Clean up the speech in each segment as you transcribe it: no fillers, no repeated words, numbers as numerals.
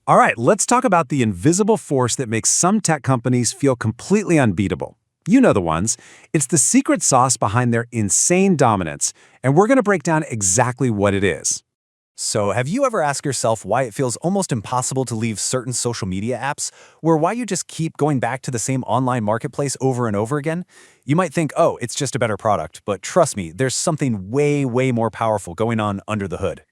All right, let's talk about the invisible force that makes some tech companies feel completely unbeatable. You know the ones. It's the secret sauce behind their insane dominance, and we're going to break down exactly what it is. So, have you ever asked yourself why it feels almost impossible to leave certain social media apps, or why you just keep going back to the same online marketplace over and over again? You might think, oh, it's just a better product, but trust me, there's something way more powerful going on under the hood.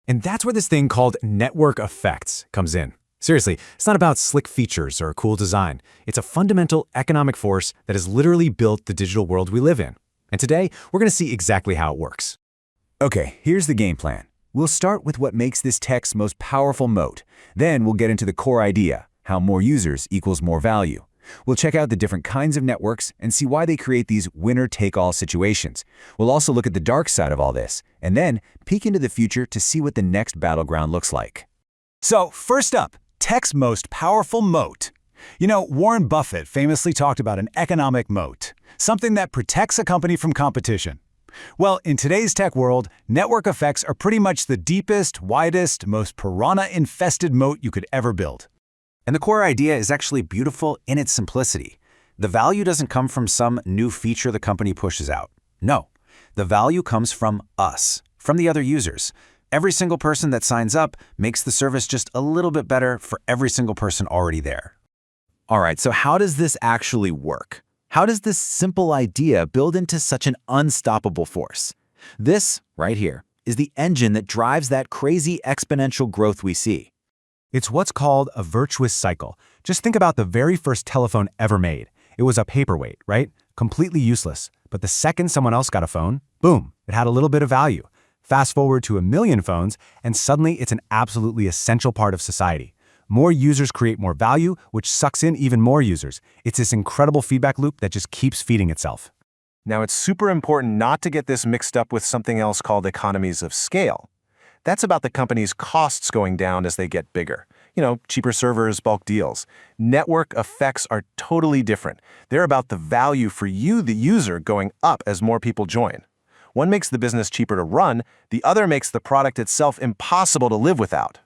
And that's where this thing called network effects comes in. Seriously, it's not about slick features or cool design. It's a fundamental economic force that has literally built the digital world we live in. And today, we're going to see exactly how it works. Okay, here's the game plan. We'll start with what makes this tech's most powerful moat. Then we'll get into the core idea, how more users equals more value. We'll check out the different kinds of networks and see why they create these winner-take-all situations. We'll also look at the dark side of all this, and then peek into the future to see what the next battleground looks like. So, first up, tech's most powerful moat. You know, Warren Buffett famously talked about an economic moat, something that protects a company from competition. Well, in today's tech world, network effects are pretty much the deepest, widest, most piranha-infested moat you could ever build. And the core idea is actually beautiful in its simplicity. The value doesn't come from some new feature the company pushes out. No, the value comes from us, from the other users. Every single person that signs up makes the service just a little bit better for every single person already there. All right, so how does this actually work? How does this simple idea build into such an unstoppable force? This, right here, is the engine that drives that crazy exponential growth we see. It's what's called a virtuous cycle. Just think about the very first telephone ever made. It was a paperweight, right? Completely useless. But the second someone else got a phone, boom, it had a little bit of value. Fast forward to 1 million phones, and suddenly it's an absolutely essential part of society. More users create more value, which sucks in even more users. It's this incredible feedback loop that just keeps feeding itself. Now, it's super important not to get this mixed up with something else called economies of scale. That's about the company's costs going down as they get bigger. You know, cheaper servers, bulk deals. Network effects are totally different. They're about the value for you, the user, going up as more people join. One makes the business cheaper to run, the other makes the product itself impossible to live without.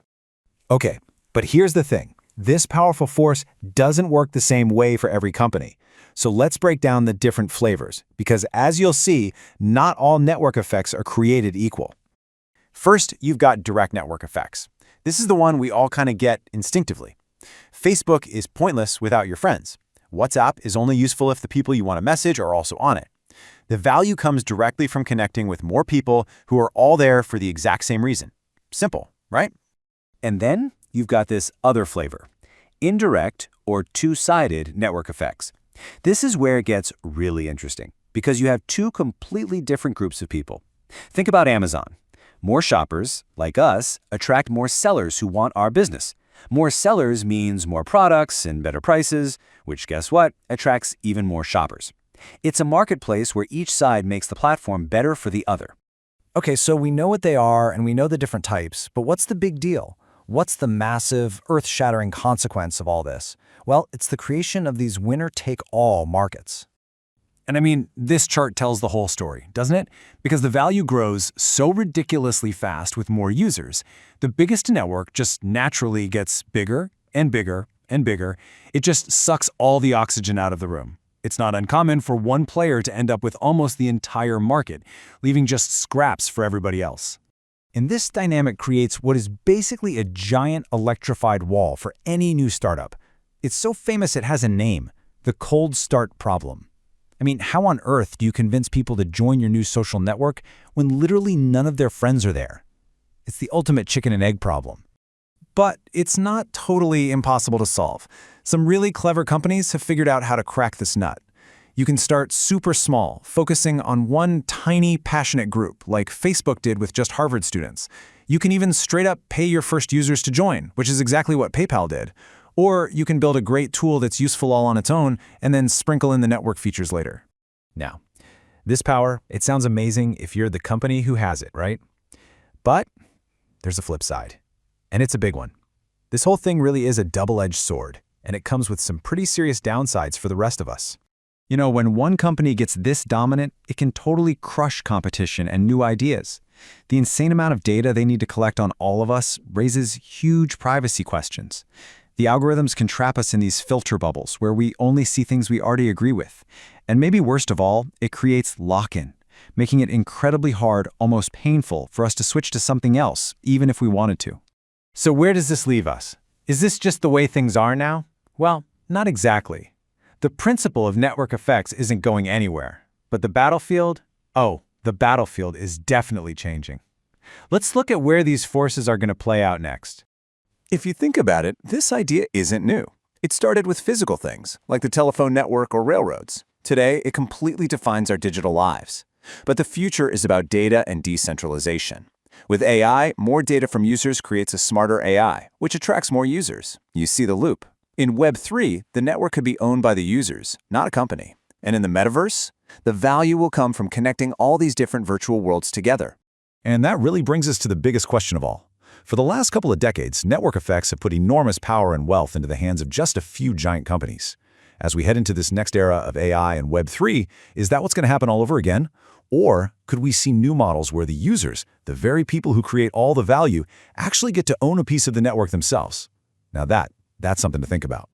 Okay, but here's the thing. This powerful force doesn't work the same way for every company. So let's break down the different flavors, because as you'll see, not all network effects are created equal. First, you've got direct network effects. This is the one we all kind of get instinctively. Facebook is pointless without your friends. WhatsApp is only useful if the people you want to message are also on it. The value comes directly from connecting with more people who are all there for the exact same reason. Simple, right? And then you've got this other flavor, indirect or two-sided network effects. This is where it gets really interesting because you have two completely different groups of people. Think about Amazon. More shoppers, like us, attract more sellers who want our business. More sellers means more products and better prices, which, guess what, attracts even more shoppers. It's a marketplace where each side makes the platform better for the other. Okay, so we know what they are and we know the different types, but what's the big deal? What's the massive, earth-shattering consequence of all this? Well, it's the creation of these winner-take-all markets. And I mean, this chart tells the whole story, doesn't it? Because the value grows so ridiculously fast with more users, the biggest network just naturally gets bigger and bigger and bigger. It just sucks all the oxygen out of the room. It's not uncommon for one player to end up with almost the entire market, leaving just scraps for everybody else. And this dynamic creates what is basically a giant electrified wall for any new startup. It's so famous it has a name, the cold start problem. I mean, how on earth do you convince people to join your new social network when literally none of their friends are there? It's the ultimate chicken and egg problem. But it's not totally impossible to solve. Some really clever companies have figured out how to crack this nut. You can start super small, focusing on one tiny, passionate group, like Facebook did with just Harvard students. You can even straight up pay your first users to join, which is exactly what PayPal did. Or you can build a great tool that's useful all on its own and then sprinkle in the network features later. Now, this power, it sounds amazing if you're the company who has it, right? But there's a flip side, and it's a big one. This whole thing really is a double-edged sword, and it comes with some pretty serious downsides for the rest of us. You know, when one company gets this dominant, it can totally crush competition and new ideas. The insane amount of data they need to collect on all of us raises huge privacy questions. The algorithms can trap us in these filter bubbles where we only see things we already agree with. And maybe worst of all, it creates lock-in, making it incredibly hard, almost painful, for us to switch to something else, even if we wanted to. So where does this leave us? Is this just the way things are now? Well, not exactly. The principle of network effects isn't going anywhere. But the battlefield? Oh, the battlefield is definitely changing. Let's look at where these forces are going to play out next. If you think about it, this idea isn't new. It started with physical things, like the telephone network or railroads. Today, it completely defines our digital lives. But the future is about data and decentralization. With AI, more data from users creates a smarter AI, which attracts more users. You see the loop. In Web3, the network could be owned by the users, not a company. And in the metaverse, the value will come from connecting all these different virtual worlds together. And that really brings us to the biggest question of all. For the last couple of decades, network effects have put enormous power and wealth into the hands of just a few giant companies. As we head into this next era of AI and Web3, is that what's going to happen all over again? Or could we see new models where the users, the very people who create all the value, actually get to own a piece of the network themselves? Now that's something to think about.